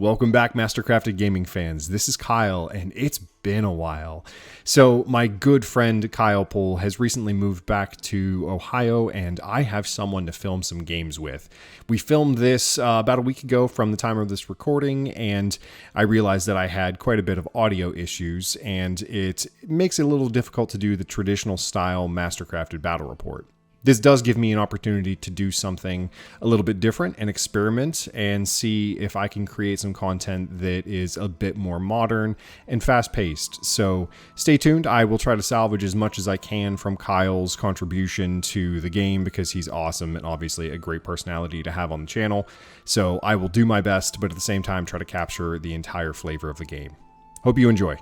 Welcome back, Mastercrafted Gaming fans. This is Kyle, and it's been a while. So my good friend Cyle Pool has recently moved back to Ohio, and I have someone to film some games with. We filmed this about a week ago from the time of this recording, and I realized that I had quite a bit of audio issues, and it makes it a little difficult to do the traditional style Mastercrafted battle report. This does give me an opportunity to do something a little bit different and experiment and see if I can create some content that is a bit more modern and fast-paced. So stay tuned. I will try to salvage as much as I can from Kyle's contribution to the game because he's awesome and obviously a great personality to have on the channel. So I will do my best, but at the same time try to capture the entire flavor of the game. Hope you enjoy.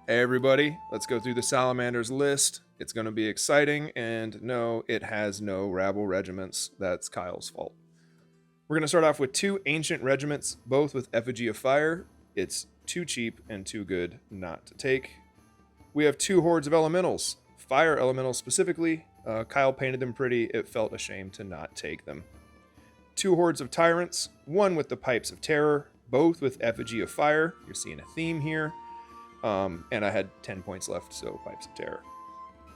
Hey everybody, let's go through the Salamanders list. It's going to be exciting, and no, it has no rabble regiments. That's Kyle's fault. We're going to start off with two ancient regiments, both with effigy of fire. It's too cheap and too good not to take. We have two hordes of elementals, fire elementals specifically. Kyle painted them pretty. It felt a shame to not take them. Two hordes of tyrants, one with the pipes of terror, both with effigy of fire. You're seeing a theme here. And I had 10 points left, so pipes of terror.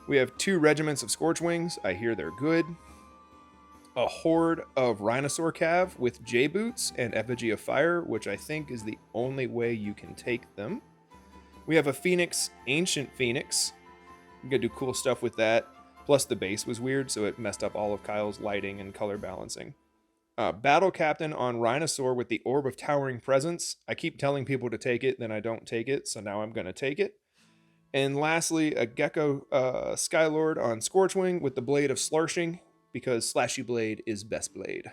We have two regiments of Scorchwings. I hear they're good. A horde of Rhinosaur Cav with J-Boots and Effigy of Fire, which I think is the only way you can take them. We have a Phoenix, Ancient Phoenix. I'm going to do cool stuff with that. Plus the base was weird, so it messed up all of Kyle's lighting and color balancing. Battle Captain on Rhinosaur with the Orb of Towering Presence. I keep telling people to take it, then I don't take it, so now I'm going to take it. And lastly, a Gecko Skylord on Scorchwing with the Blade of Slarshing, because Slashy Blade is best blade.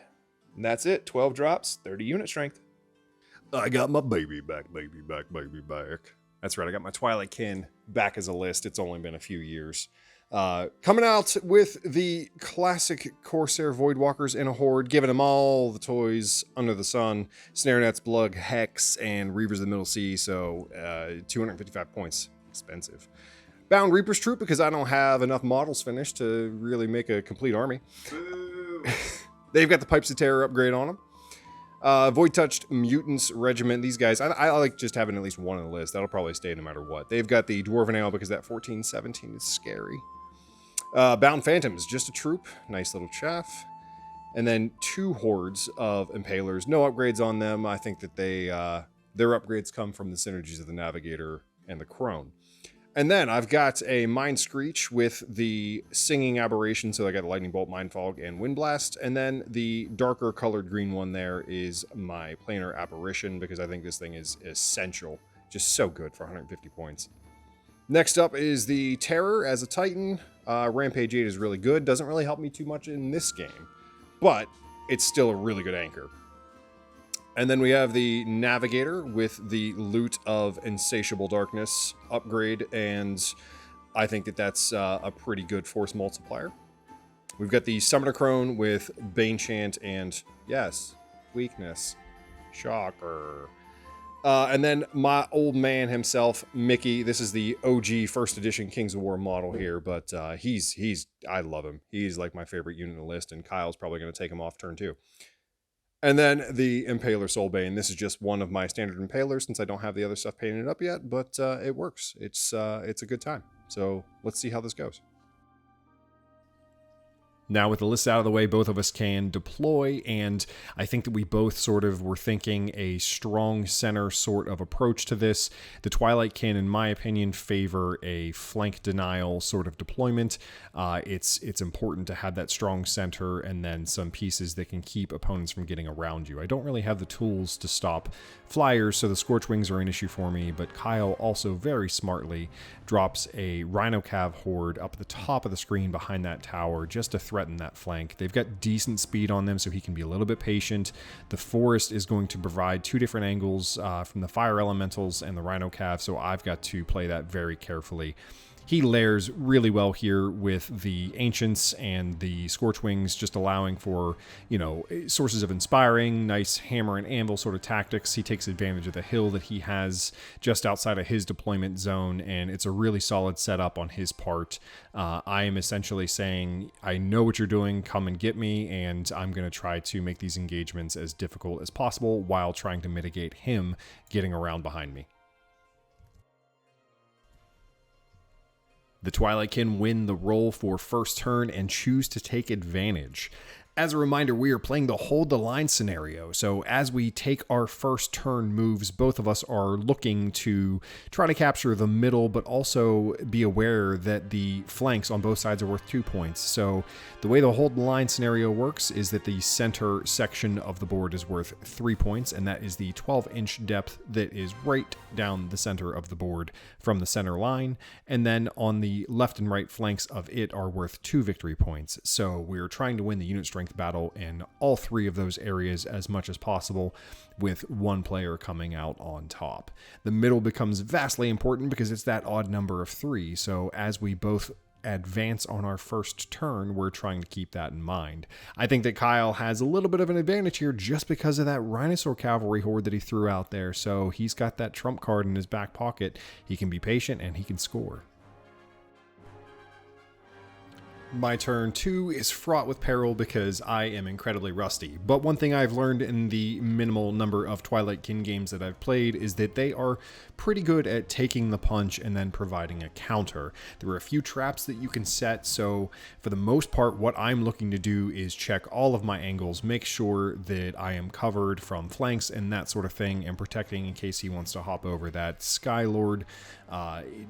And that's it. 12 drops, 30 unit strength. I got my baby back, baby back, baby back. That's right, I got my Twilight Kin back as a list. It's only been a few years. Coming out with the classic Corsair Voidwalkers in a horde, giving them all the toys under the sun. Snare Nets, Blug, Hex, and Reavers of the Middle Sea, so 255 points. Expensive. Bound Reaper's Troop, because I don't have enough models finished to really make a complete army. They've got the Pipes of Terror upgrade on them. Void Touched Mutants Regiment. These guys, I like just having at least one on the list. That'll probably stay no matter what. They've got the Dwarven Ale because that 14-17 is scary. Bound Phantoms, just a troop. Nice little chaff. And then two hordes of Impalers. No upgrades on them. I think that their upgrades come from the synergies of the Navigator and the Crone. And then I've got a Mind Screech with the Singing Aberration, so I got Lightning Bolt, Mind Fog, and Wind Blast. And then the darker colored green one there is my Planar Apparition, because I think this thing is essential. Just so good for 150 points. Next up is the Terror as a Titan. Rampage 8 is really good. Doesn't really help me too much in this game, but it's still a really good anchor. And then we have the Navigator with the Loot of Insatiable Darkness upgrade, and I think that that's a pretty good force multiplier. We've got the Summoner Crone with Banechant and, yes, Weakness. Shocker. And then my old man himself, Mickey. This is the OG first edition Kings of War model here, but I love him. He's like my favorite unit in the list, and Kyle's probably going to take him off turn 2. And then the Impaler Soulbane. This is just one of my standard Impalers since I don't have the other stuff painted up yet, but it works. It's a good time. So let's see how this goes. Now with the list out of the way, both of us can deploy, and I think that we both sort of were thinking a strong center sort of approach to this. The Twilight Kin, in my opinion, favor a flank denial sort of deployment. It's important to have that strong center and then some pieces that can keep opponents from getting around you. I don't really have the tools to stop flyers, so the Scorchwings are an issue for me, but Kyle also very smartly drops a Rhino Cav horde up at the top of the screen behind that tower just to threaten that flank. They've got decent speed on them, so he can be a little bit patient. The Forest is going to provide two different angles from the Fire Elementals and the Rhino Cav, so I've got to play that very carefully. he layers really well here with the Ancients and the Scorchwings, just allowing for, sources of inspiring, nice hammer and anvil sort of tactics. He takes advantage of the hill that he has just outside of his deployment zone, and it's a really solid setup on his part. I am essentially saying, I know what you're doing, come and get me, and I'm going to try to make these engagements as difficult as possible while trying to mitigate him getting around behind me. The Twilight Kin win the roll for first turn and choose to take advantage. As a reminder, we are playing the hold the line scenario. So as we take our first turn moves, both of us are looking to try to capture the middle, but also be aware that the flanks on both sides are worth 2 points. So the way the hold the line scenario works is that the center section of the board is worth 3 points, and that is the 12-inch depth that is right down the center of the board from the center line. And then on the left and right flanks of it are worth 2 victory points. So we're trying to win the unit strength battle in all 3 of those areas as much as possible, with one player coming out on top. The middle becomes vastly important because it's that odd number of 3. So as we both advance on our first turn, we're trying to keep that in mind. I think that Kyle has a little bit of an advantage here just because of that Rhinosaur cavalry horde that he threw out there. So he's got that trump card in his back pocket. He can be patient and he can score. My turn 2 is fraught with peril because I am incredibly rusty. But one thing I've learned in the minimal number of Twilight Kin games that I've played is that they are pretty good at taking the punch and then providing a counter. There are a few traps that you can set, so for the most part, what I'm looking to do is check all of my angles, make sure that I am covered from flanks and that sort of thing, and protecting in case he wants to hop over that Sky Lord.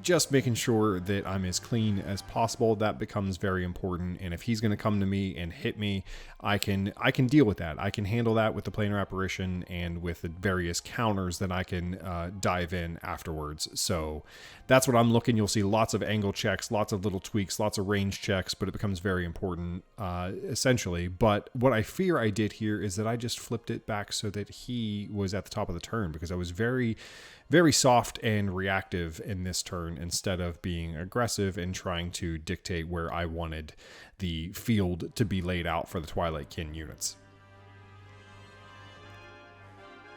Just making sure that I'm as clean as possible. That becomes very important, and if he's going to come to me and hit me, I can deal with that. I can handle that with the planar apparition and with the various counters that I can dive in afterwards. So that's what I'm looking. You'll see lots of angle checks, lots of little tweaks, lots of range checks, but it becomes very important essentially. But what I fear I did here is that I just flipped it back so that he was at the top of the turn, because I was very soft and reactive in this turn instead of being aggressive and trying to dictate where I wanted the field to be laid out for the Twilight Kin units.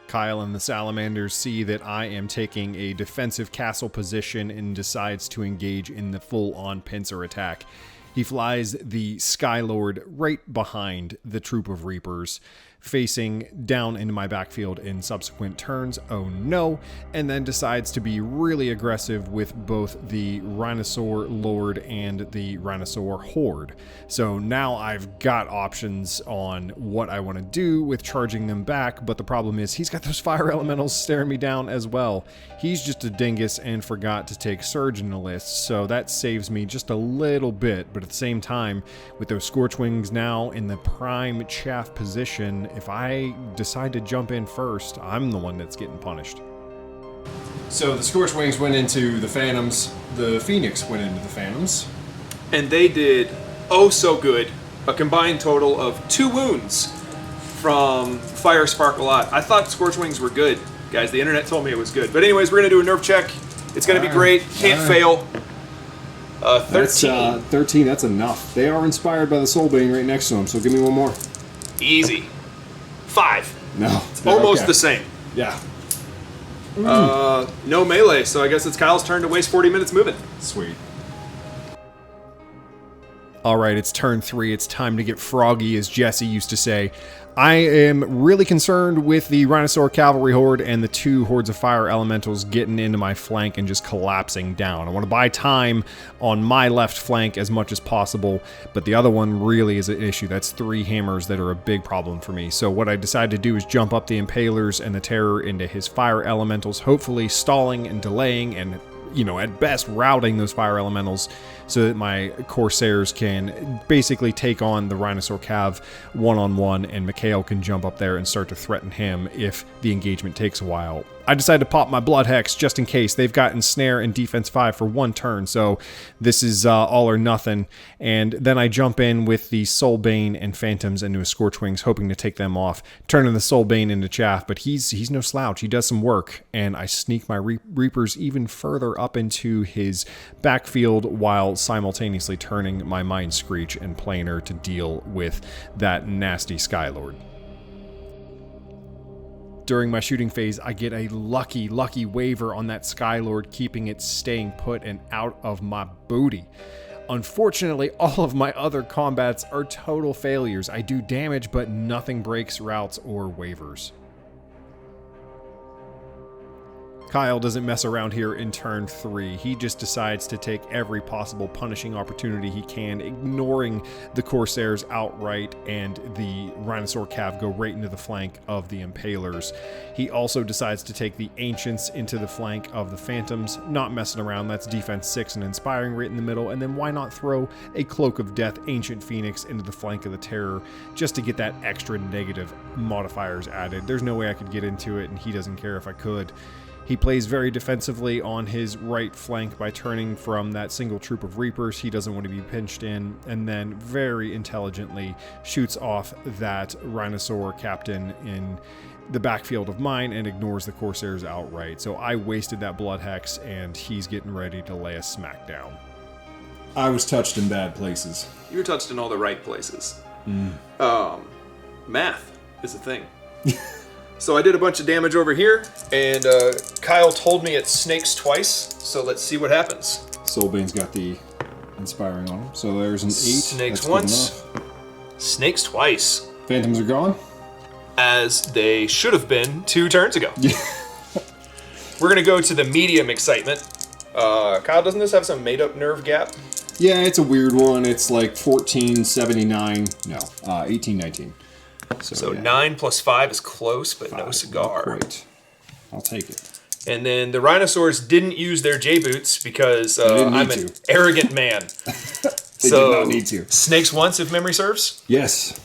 Kyle and the Salamanders see that I am taking a defensive castle position and decides to engage in the full-on pincer attack. He flies the Skylord right behind the troop of Reapers, facing down into my backfield in subsequent turns. Oh no. And then decides to be really aggressive with both the Rhinosaur Lord and the Rhinosaur Horde. So now I've got options on what I want to do with charging them back, but the problem is he's got those fire elementals staring me down as well. He's just a dingus and forgot to take Surge in the list, so that saves me just a little bit, but at the same time, with those Scorchwings now in the prime chaff position, if I decide to jump in first, I'm the one that's getting punished. So the Scorchwings went into the Phantoms, the Phoenix went into the Phantoms. And they did oh so good. A combined total of 2 wounds from Fire Spark a lot. I thought Scorchwings were good. Guys, the internet told me it was good. But anyways, we're going to do a nerf check. It's going to be great. Can't fail. 13. That's 13, that's enough. They are inspired by the Soulbane right next to them, so give me one more. Easy. 5. No. It's almost the same. Yeah. No melee, so I guess it's Kyle's turn to waste 40 minutes moving. Sweet. All right, it's turn 3. It's time to get froggy, as Jesse used to say. I am really concerned with the Rhinosaur Cavalry Horde and the 2 hordes of fire elementals getting into my flank and just collapsing down. I want to buy time on my left flank as much as possible, but the other one really is an issue. That's 3 hammers that are a big problem for me. So what I decided to do is jump up the Impalers and the Terror into his fire elementals, hopefully stalling and delaying and, at best routing those fire elementals so that my Corsairs can basically take on the Rhinosaur Cav one-on-one, and Mikhail can jump up there and start to threaten him if the engagement takes a while. I decided to pop my Blood Hex just in case. They've got Ensnare and Defense 5 for 1 turn, so this is all or nothing. And then I jump in with the Soulbane and Phantoms into a Scorchwings, hoping to take them off, turning the Soulbane into chaff, but he's no slouch. He does some work, and I sneak my Reapers even further up into his backfield while simultaneously turning my Mind Screech and Planer to deal with that nasty Skylord. During my shooting phase, I get a lucky waver on that Skylord, keeping it staying put and out of my booty. Unfortunately, all of my other combats are total failures. I do damage, but nothing breaks routes or wavers. Kyle doesn't mess around here in turn 3. He just decides to take every possible punishing opportunity he can, ignoring the Corsairs outright, and the Rhinosaur Cav go right into the flank of the Impalers. He also decides to take the Ancients into the flank of the Phantoms, not messing around. That's defense 6 and Inspiring right in the middle, and then why not throw a Cloak of Death Ancient Phoenix into the flank of the Terror just to get that extra negative modifiers added. There's no way I could get into it, and he doesn't care if I could. He plays very defensively on his right flank by turning from that single troop of Reapers. He doesn't want to be pinched in, and then very intelligently shoots off that Rhinosaur captain in the backfield of mine and ignores the Corsairs outright. So I wasted that Blood Hex, and he's getting ready to lay a smackdown. I was touched in bad places. You were touched in all the right places. Math is a thing. So I did a bunch of damage over here, and Kyle told me it snakes twice, so let's see what happens. Soulbane's got the Inspiring on him, so there's an 8. Snakes That's once, snakes twice. Phantoms are gone? As they should have been 2 turns ago. We're going to go to the medium excitement. Kyle, doesn't this have some made-up nerve gap? Yeah, it's a weird one. It's like 1479, no, 1819. So yeah. 9 plus 5 is close, but no cigar. Not quite. I'll take it. And then the Rhinosaurs didn't use their J-boots because I'm an arrogant man. They did not need to. Snakes once, if memory serves? Yes.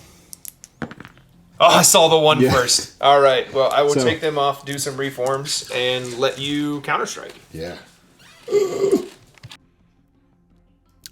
Oh, I saw the one first. All right. Well, I will take them off, do some reforms, and let you counterstrike. Yeah.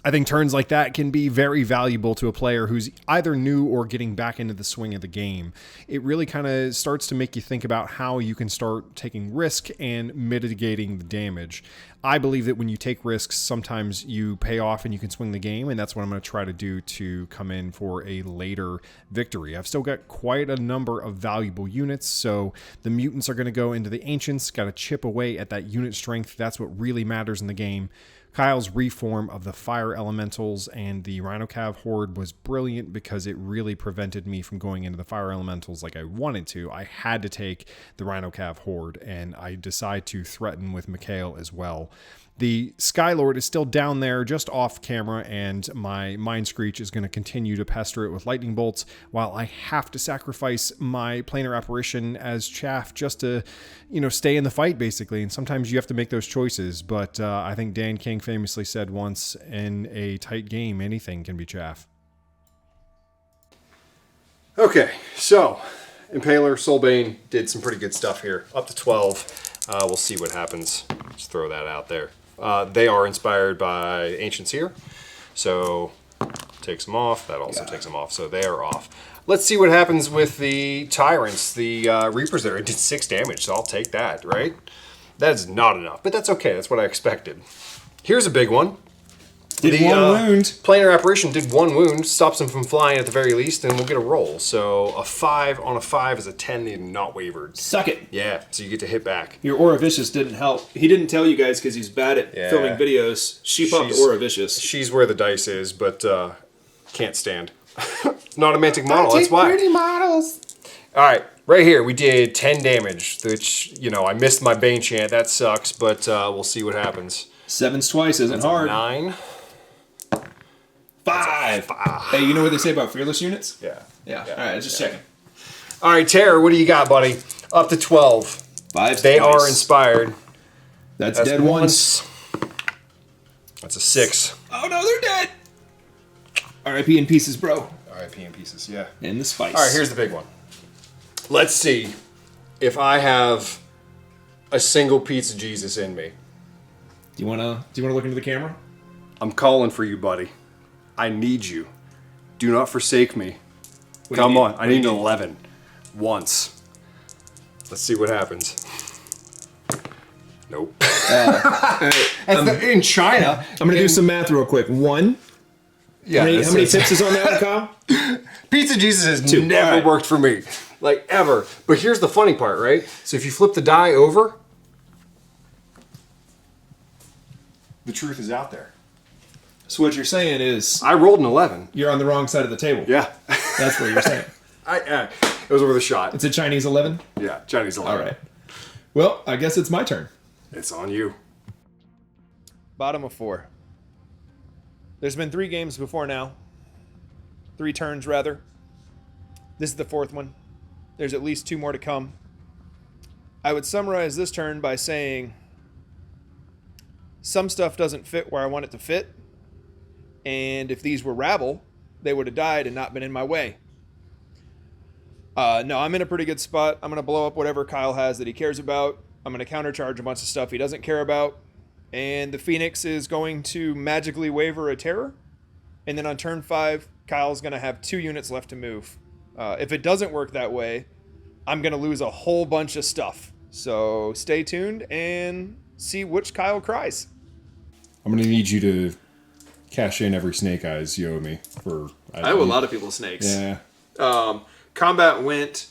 I think turns like that can be very valuable to a player who's either new or getting back into the swing of the game. It really kind of starts to make you think about how you can start taking risk and mitigating the damage. I believe that when you take risks, sometimes you pay off and you can swing the game, and that's what I'm going to try to do to come in for a later victory. I've still got quite a number of valuable units, so the mutants are going to go into the Ancients, got to chip away at that unit strength. That's what really matters in the game. Kyle's reform of the Fire Elementals and the Rhinocav Horde was brilliant because it really prevented me from going into the Fire Elementals like I wanted to. I had to take the Rhinocav Horde, and I decide to threaten with Mikhail as well. The Skylord is still down there just off camera, and my Mind Screech is going to continue to pester it with lightning bolts while I have to sacrifice my planar apparition as chaff just to, stay in the fight basically. And sometimes you have to make those choices, but I think Dan King famously said once, in a tight game, anything can be chaff. Okay, so Impaler, Soulbane did some pretty good stuff here. Up to 12. We'll see what happens. Just throw that out there. They are inspired by Ancients here, so takes them off. That also takes them off, so they are off. Let's see what happens with the Tyrants. The Reapers there, it did 6 damage, so I'll take that, right? That is not enough, but that's okay. That's what I expected. Here's a big one. Did 1 wound. Planar Apparition did 1 wound, stops him from flying at the very least, and we'll get a roll. So a 5 on a 5 is a 10, they not wavered. Suck it. Yeah, so you get to hit back. Your Aura Vicious didn't help. He didn't tell you guys because he's bad at filming videos. She popped Aura Vicious. She's where the dice is, but can't stand. Not a Mantic model, that's why. Pretty models. All right, right here we did 10 damage, which, I missed my Bane Chant. That sucks, but we'll see what happens. 7's twice isn't hard. 9. 5. Hey, you know what they say about fearless units? Yeah. All right, just checking. All right, Terror, what do you got, buddy? Up to 12. 5's They twice. are inspired. That's dead once. That's a 6. Oh no, they're dead. R.I.P. in pieces, bro. RIP in pieces, yeah. And the spice. All right, here's the big one. Let's see if I have a single piece of Jesus in me. Do you wanna look into the camera? I'm calling for you, buddy. I need you. Do not forsake me. Come on. I need an 11. Once. Let's see what happens. Nope. In China. I'm gonna do some math real quick. 1. Yeah. How many tips is on that one, Kyle? Pizza Jesus has 2. never worked for me. Like, ever. But here's the funny part, right? So if you flip the die over, the truth is out there. So what you're saying is I rolled an 11. you're on the wrong side of the table. Yeah. That's what you're saying. It was worth a shot. It's a Chinese 11? Yeah, Chinese 11. All right. Well, I guess it's my turn. It's on you. Bottom of 4. There's been 3 games before now. 3 turns, rather. This is the 4th one. There's at least 2 more to come. I would summarize this turn by saying some stuff doesn't fit where I want it to fit. And if these were rabble, they would have died and not been in my way. No, I'm in a pretty good spot. I'm going to blow up whatever Kyle has that he cares about. I'm going to countercharge a bunch of stuff he doesn't care about. And the Phoenix is going to magically waver a terror. And then on turn 5, Kyle's going to have 2 units left to move. If it doesn't work that way, I'm going to lose a whole bunch of stuff. So stay tuned and see which Kyle cries. I'm gonna need you to cash in every snake eyes you owe me for. I owe a lot of people snakes. Yeah. Combat went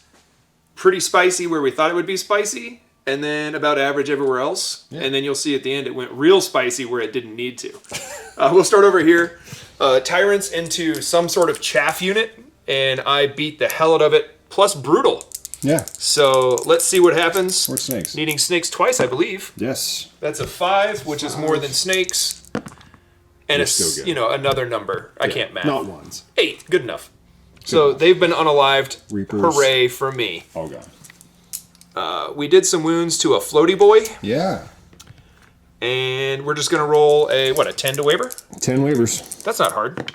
pretty spicy where we thought it would be spicy, and then about average everywhere else. Yeah. And then you'll see at the end it went real spicy where it didn't need to. We'll start over here. Tyrants into some sort of chaff unit, and I beat the hell out of it, plus brutal. Yeah. So let's see what happens. More snakes. Needing snakes twice, I believe. Yes. That's a 5, which is more than snakes. And it's, another number. I can't math. Not ones. 8, good enough. So they've been unalived. Reapers. Hooray for me. Oh, God. We did some wounds to a floaty boy. Yeah. And we're just going to roll a 10 to waver? 10 waivers. That's not hard.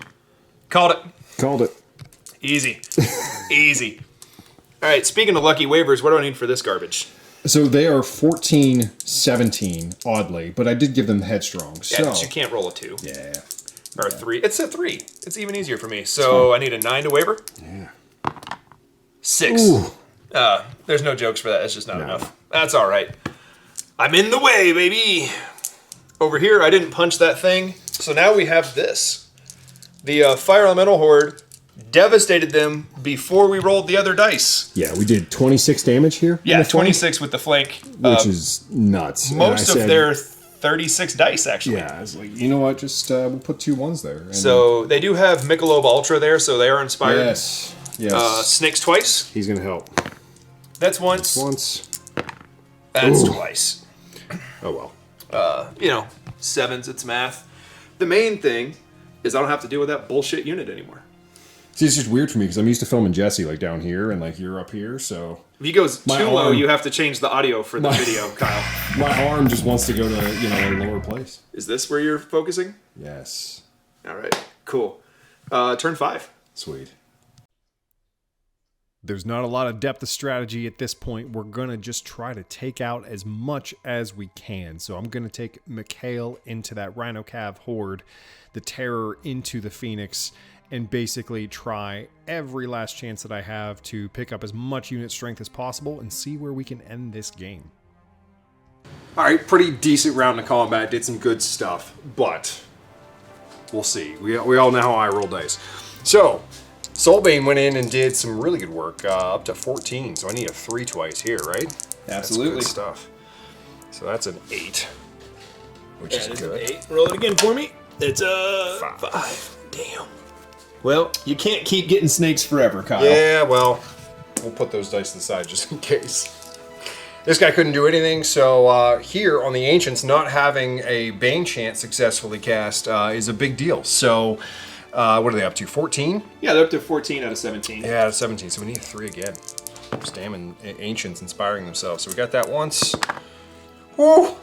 Called it. Called it. Easy. Easy. All right, speaking of lucky waivers, what do I need for this garbage? So they are 14, 17, oddly, but I did give them headstrong. Yeah, but you can't roll a 2. Yeah. Or a 3. It's a 3. It's even easier for me. So I need a 9 to waver. Yeah. 6. Ooh. There's no jokes for that. It's just not enough. That's all right. I'm in the way, baby. Over here, I didn't punch that thing. So now we have this. The Fire Elemental Horde devastated them before we rolled the other dice. Yeah, we did 26 damage here. Yeah, 26 with the flank. Which is nuts. Most of their 36 dice, actually. Yeah, I was like, you know what? Just we'll put 2 1s there. And so they do have Michelob Ultra there, so they are inspired. Yes. Yes. Snakes twice. He's going to help. That's once. Once. That's Ooh. twice. Oh, well. 7s, it's math. The main thing is I don't have to deal with that bullshit unit anymore. See, it's just weird for me because I'm used to filming Jesse like down here and like you're up here, so... If he goes too low, you have to change the audio for the video, Kyle. My arm just wants to go to, a lower place. Is this where you're focusing? Yes. All right, cool. Turn 5. Sweet. There's not a lot of depth of strategy at this point. We're going to just try to take out as much as we can. So I'm going to take Mikhail into that Rhino Cav Horde, the Terror into the Phoenix, and basically try every last chance that I have to pick up as much unit strength as possible and see where we can end this game. All right, pretty decent round of combat. Did some good stuff, but we'll see. We all know how I roll dice. So, Soulbane went in and did some really good work, up to 14. So I need a 3 twice here, right? Absolutely. That's good stuff. So that's an 8, which is good. An 8. Roll it again for me. It's a 5. Damn. Well, you can't keep getting snakes forever, Kyle. Yeah, well, we'll put those dice to the side just in case. This guy couldn't do anything, so here on the Ancients, not having a Bane chant successfully cast is a big deal. So, what are they up to, 14? Yeah, they're up to 14 out of 17. Yeah, out of 17, so we need a 3 again. Just damn Ancients inspiring themselves. So we got that once. Woo!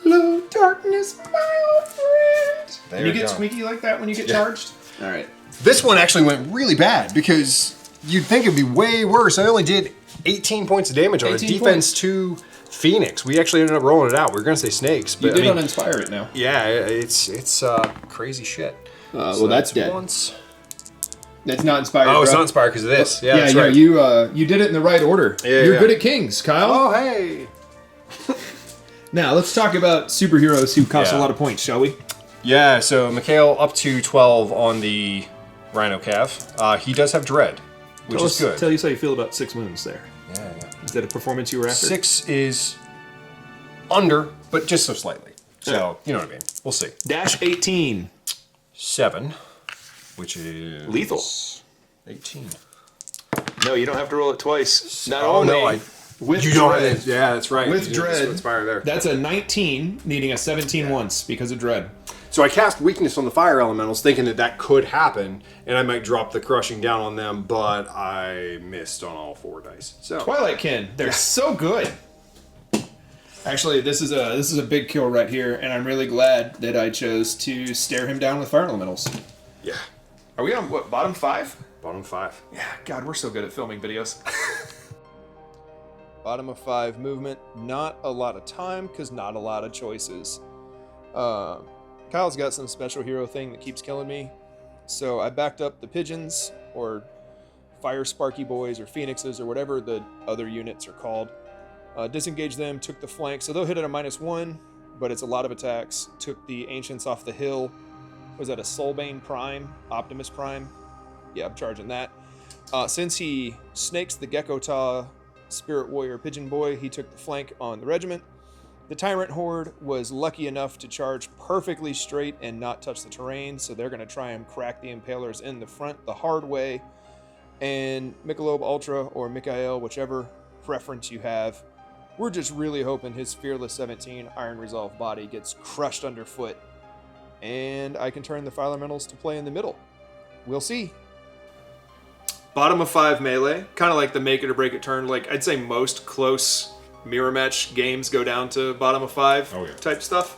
Hello, darkness, my old friend. There you we get go. squeaky like that when you get charged? All right. This one actually went really bad because you'd think it'd be way worse. I only did 18 points of damage on it. Defense 2, Phoenix. We actually ended up rolling it out. We were gonna say snakes, but You did I mean, uninspire it now. yeah, it's crazy shit. Well, that's dead. Once. That's not inspired. Oh, it's bro. not inspired because of this. Yeah, that's yeah, right. you did it in the right order. Yeah, You're yeah. good at kings, Kyle. Oh, hey. Now let's talk about superheroes who cost a Yeah. lot of points, shall we? Yeah, so Mikhail up to 12 on the Rhino Calf. He does have Dread, which is good. Tell us how you feel about 6 moons there. Yeah, yeah. Is that a performance you were after? 6 is under, but just so slightly. So, you know what I mean. We'll see. Dash 18. 7, which is... Lethal. 18. No, you don't have to roll it twice. Not Oh, only no, With You don't dread. have Yeah, that's right. With You didn't Dread. Inspire there. That's a 19, needing a 17 once because of dread. So I cast weakness on the fire elementals, thinking that that could happen, and I might drop the crushing down on them, but I missed on all 4 dice. So Twilight Kin, they're so good. Actually, this is a big kill right here, and I'm really glad that I chose to stare him down with fire elementals. yeah, Are we on what, bottom 5? bottom 5. Yeah, God, we're so good at filming videos. Bottom of 5 movement, not a lot of time because not a lot of choices. Kyle's got some special hero thing that keeps killing me, so I backed up the pigeons or fire sparky boys or phoenixes or whatever the other units are called. Disengaged them, took the flank, so they'll hit at a -1, but it's a lot of attacks. Took the ancients off the hill. Was that a Soulbane Prime, Optimus Prime? Yeah, I'm charging that. Since he snakes the Gekko Spirit Warrior Pigeon Boy, he took the flank on the regiment. The Tyrant Horde was lucky enough to charge perfectly straight and not touch the terrain, so they're going to try and crack the Impalers in the front the hard way. And Michelob Ultra or Mikhail, whichever preference you have, we're just really hoping his Fearless 17 Iron Resolve body gets crushed underfoot, and I can turn the fire elementals to play in the middle. We'll see. Bottom of 5 melee, kind of like the make it or break it turn. Like, I'd say most close mirror match games go down to bottom of 5 Oh, yeah. type stuff.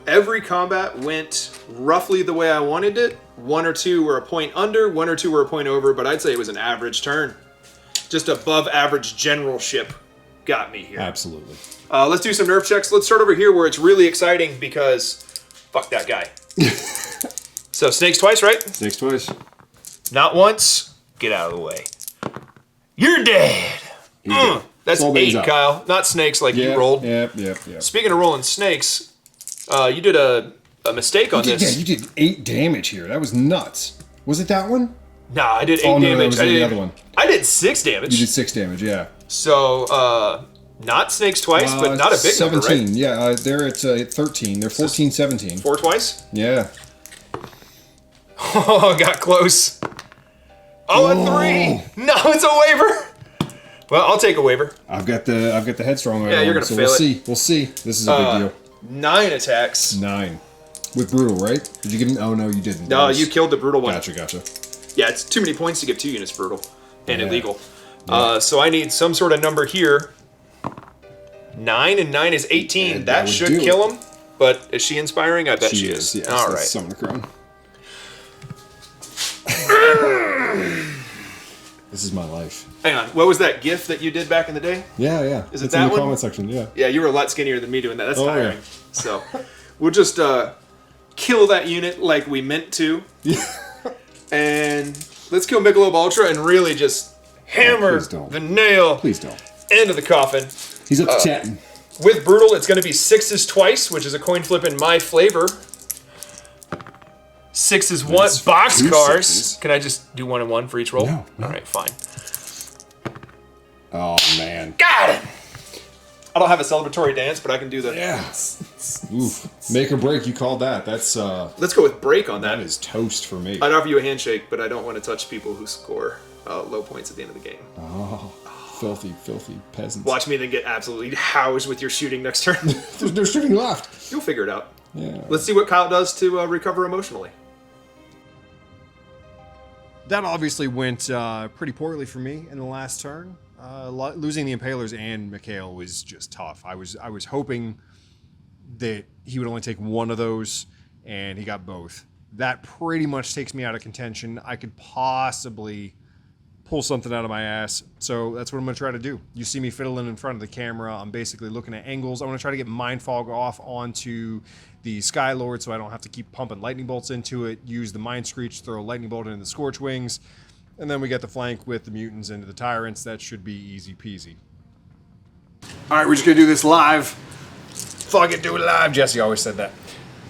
Every combat went roughly the way I wanted it. 1 or 2 were a point under, 1 or 2 were a point over, but I'd say it was an average turn. Just above average generalship got me here. Absolutely. Let's do some nerf checks. Let's start over here where it's really exciting because fuck that guy. So snakes twice, right? Snakes twice. Not once. Get out of the way. You're dead. dead. That's Soul Bane's 8, up. Kyle. Not snakes like you rolled. Yep. Speaking of rolling snakes, you did a mistake on this. Yeah, you did 8 damage here. That was nuts. Was it that one? Nah, I did 8 Oh, no, that damage. was I the did, other one. I did 6 damage. You did 6 damage, yeah. So, not snakes twice, but not a big 17. number, right? Yeah, they're at 13. They're 14, 17. 4 twice? Yeah. Oh, got close. Oh, a 3. No, it's a waiver. Well, I'll take a waiver. I've got the headstrong. Yeah, you're gonna so fail we'll it. see. We'll see. This is a big deal. 9 attacks. 9 with brutal, right? Did you give him? Oh no, you didn't. No, you killed the brutal one. Gotcha. Yeah, it's too many points to give 2 units brutal and Yeah. illegal. So I need some sort of number here. 9 and 9 is 18. And that that would should do kill him. But is she inspiring? I bet she is. Yes, All that's right. Summon a crown. This is my life. Hang on. What was that GIF that you did back in the day? Yeah. Is it it's that in the one? comment section? Yeah. Yeah, you were a lot skinnier than me doing that. That's Oh, yeah. tiring. So we'll just kill that unit like we meant to. And let's kill Michelob Ultra and really just hammer please don't. the nail Please don't. into the coffin. He's up to chatting. With Brutal, it's going to be 6s twice, which is a coin flip in my flavor. 6 is one. That's Box 2 cars. 6s. Can I just do 1 and 1 for each roll? No. All right, fine. Oh man. Got it! I don't have a celebratory dance, but I can do the... Yeah. Oof. Make or break. You called that. That's Let's go with break on that. that is toast for me. I'd offer you a handshake, but I don't want to touch people who score low points at the end of the game. Oh, filthy peasants. Watch me then get absolutely housed with your shooting next turn. They're shooting left. You'll figure it out. Yeah. Let's see what Kyle does to recover emotionally. That obviously went pretty poorly for me in the last turn. Losing the Impalers and Mikhail was just tough. I was hoping that he would only take one of those, and he got both. That pretty much takes me out of contention. I could possibly pull something out of my ass. So that's what I'm going to try to do. You see me fiddling in front of the camera. I'm basically looking at angles. I want to try to get Mind Fog off onto the Sky Lord so I don't have to keep pumping lightning bolts into it. Use the Mind Screech, throw a lightning bolt into the Scorch Wings. And then we get the flank with the mutants into the tyrants. That should be easy peasy. All right, we're just going to do this live. Fuck it, do it live. Jesse always said that.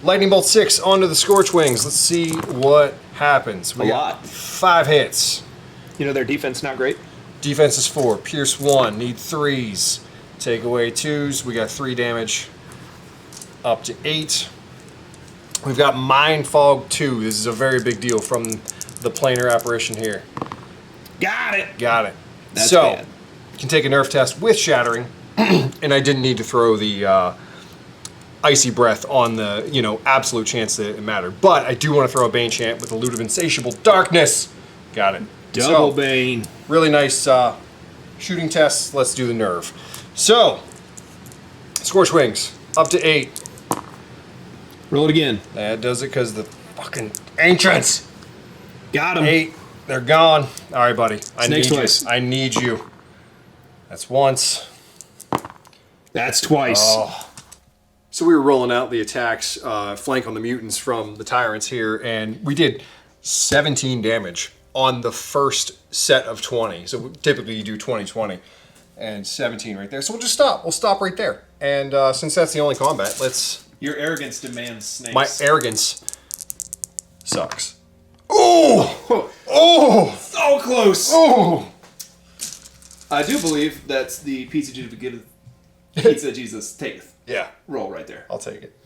Lightning Bolt 6 onto the Scorch Wings. Let's see what happens. We got 5 hits. You know, their defense not great. Defense is 4. Pierce 1. Need 3s. Take away 2s. We got 3 damage. Up to 8. We've got Mind Fog 2. This is a very big deal from the planar apparition here. Got it. Got it. That's so, bad. you can take a nerf test with Shattering. And I didn't need to throw the Icy Breath on the, absolute chance that it mattered. But I do want to throw a Bane Chant with a Loot of Insatiable Darkness. Got it. Double Bane. Really nice shooting tests. Let's do the nerve. So, Scorch Wings, up to 8. Roll it again. That does it because the fucking Ancients. Got him. 8. They're gone. All right, buddy. Snakes twice. I need you. That's once. That's twice. Oh. So we were rolling out the attacks, flank on the mutants from the tyrants here, and we did 17 damage on the first set of 20. So typically you do 20-20 and 17 right there. So we'll just stop. We'll stop right there. And since that's the only combat, let's... Your arrogance demands snakes. My arrogance sucks. Oh! Oh! So close. Oh! I do believe that's the pizza Jesus taketh. Yeah, Roll right there. I'll take it.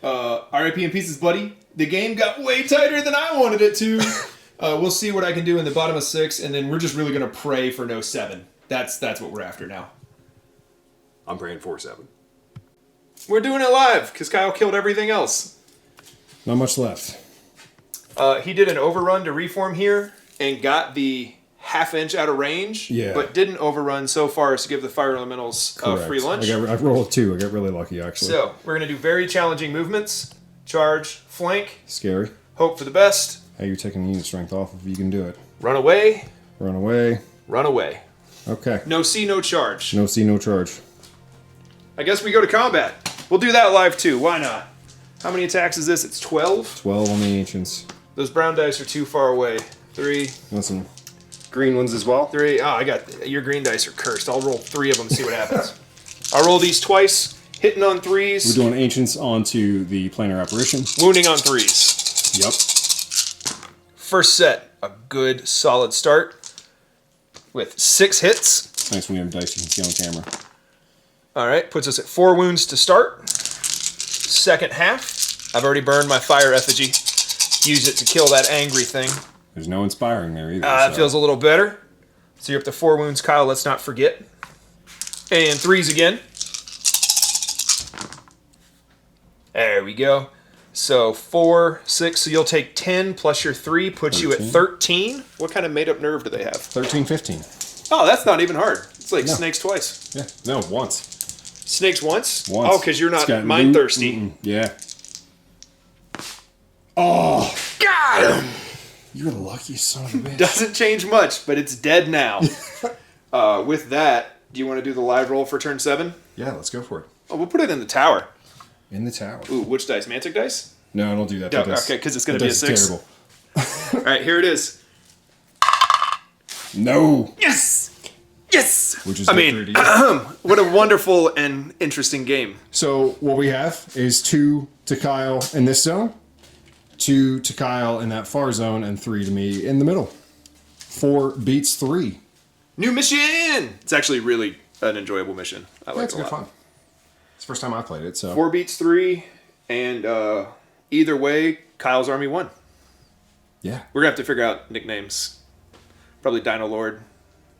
RIP in pieces, buddy. The game got way tighter than I wanted it to. We'll see what I can do in the bottom of 6, and then we're just really gonna pray for no 7. That's what we're after now. I'm praying for 7. We're doing it live because Kyle killed everything else. Not much left. He did an overrun to reform here and got the half-inch out of range, Yeah. but didn't overrun so far as to give the fire elementals free lunch. I rolled 2. I got really lucky, actually. So we're gonna do very challenging movements: charge, flank, Scary. hope for the best, How you're taking unit strength off if you can do it. run away, Run away. run away. Okay. No see, no charge. No see, no charge. I guess we go to combat. We'll do that live too. Why not? How many attacks is this? It's 12. 12 on the Ancients. Those brown dice are too far away. 3, Listen. Green ones as well. 3. Oh, I got your green dice are cursed. I'll roll 3 of them. See what happens. I'll roll these twice. Hitting on 3s. We're doing Ancients onto the planar apparition. Wounding on 3s. Yep. First set, a good solid start with 6 hits. Nice when you have dice you can see on camera. All right, puts us at 4 wounds to start. Second half, I've already burned my fire effigy. Use it to kill that angry thing. There's no inspiring there either. That feels a little better. So you're up to 4 wounds, Kyle. Let's not forget. And 3s again. There we go. So 4, 6. So you'll take 10 plus your 3 puts you at 13. What kind of made-up nerve do they have? 13, 15. Oh, that's not even hard. It's like No. snakes twice. Yeah. No, once. Snakes once? Once. Oh, because you're It's not got mind loot. thirsty. Mm-mm. Yeah. Oh. Got him! You're the lucky son of a bitch. Doesn't change much, but it's dead now. With that, do you want to do the live roll for turn 7? Yeah, let's go for it. Oh, we'll put it in the tower. In the tower. Ooh, which dice? Mantic dice? No, don't do that. No, That dice- okay, 'cause it's gonna that be a dice is 6. Terrible. All right, here it is. No. Yes! Yes! Which is I victory mean, to you. what a wonderful and interesting game. So what we have is 2 to Kyle in this zone, 2 to Kyle in that far zone, and 3 to me in the middle. 4 beats 3. New mission! It's actually really an enjoyable mission. I like That's it a good lot. fun. It's the first time I played it, so 4 beats 3, and either way, Kyle's army won. yeah, We're gonna have to figure out nicknames. Probably Dino Lord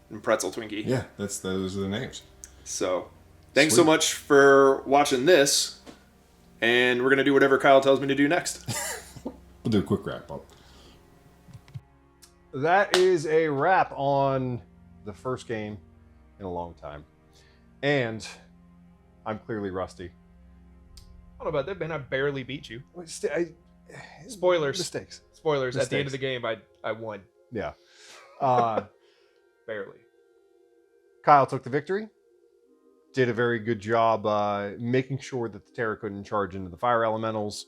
and Pretzel Twinkie. yeah. Those are the names. So, thanks so Sweet. much for watching this, and we're gonna do whatever Kyle tells me to do next. We'll do a quick wrap up. That is a wrap on the first game in a long time. And I'm clearly rusty. I don't know about that, man. I barely beat you. Spoilers. Spoilers. At the end Mistakes. of the game, I won. Yeah. barely. Kyle took the victory. Did a very good job making sure that the Terra couldn't charge into the fire elementals.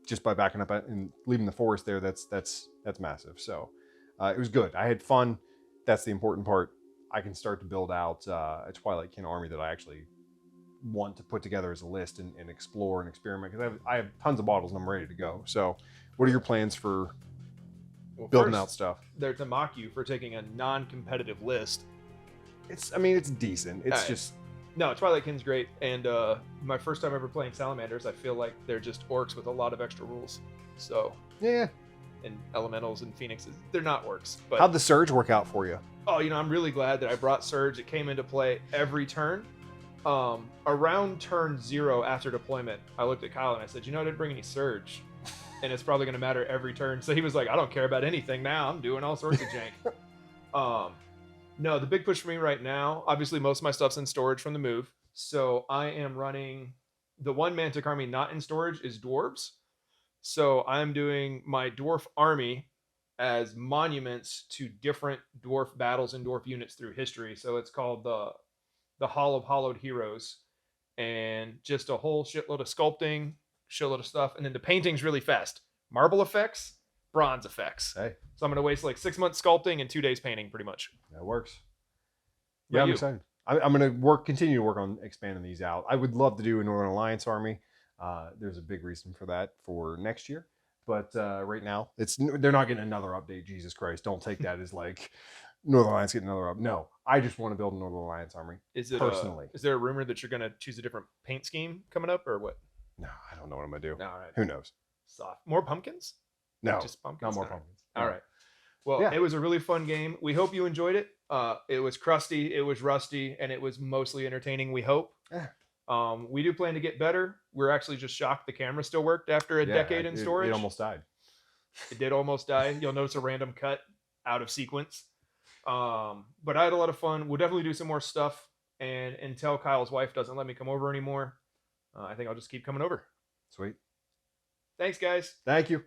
Just by backing up and leaving the forest there, that's massive. So it was good. I had fun. That's the important part. I can start to build out a Twilight Kin army that I actually want to put together as a list and explore and experiment, because I have tons of models and I'm ready to go. So what are your plans for building out stuff? They're to mock you for taking a non-competitive list. It's decent. It's just... No, Twilight Kin's great, and my first time ever playing Salamanders, I feel like they're just orcs with a lot of extra rules. So yeah, and elementals and phoenixes, they're not orcs. But how'd the surge work out for you? Oh, I'm really glad that I brought surge. It came into play every turn. Around turn 0 after deployment, I looked at Kyle and I said, I didn't bring any surge, and it's probably going to matter every turn. So he was like, I don't care about anything now. I'm doing all sorts of jank. No, the big push for me right now, obviously most of my stuff's in storage from the move. So I am running the one Mantic army not in storage is dwarves. So I'm doing my dwarf army as monuments to different dwarf battles and dwarf units through history. So it's called the Hall of Hollowed Heroes, and just a whole shitload of sculpting, shitload of stuff. And then the painting's really fast. Marble effects, bronze effects. Hey. So I'm going to waste like 6 months sculpting and 2 days painting pretty much. That works. What Yeah, about I'm you? excited. I'm going to continue to work on expanding these out. I would love to do a Northern Alliance army. There's a big reason for that for next year. But right now, they're not getting another update. Jesus Christ. Don't take that as like Northern Alliance getting another update. No, I just want to build a Northern Alliance army. Personally. Is there a rumor that you're going to choose a different paint scheme coming up or what? No, I don't know what I'm going to do. No, all right. Who knows? Soft. More pumpkins? No, Just pumpkins? not more All right. pumpkins. All right. Well, Yeah. It was a really fun game. We hope you enjoyed it. It was crusty, it was rusty, and it was mostly entertaining, we hope. Yeah. We do plan to get better. We're actually just shocked the camera still worked after a decade in storage. It almost died. It did almost die. You'll notice a random cut out of sequence. But I had a lot of fun. We'll definitely do some more stuff. And until Kyle's wife doesn't let me come over anymore, I think I'll just keep coming over. Sweet. Thanks, guys. Thank you.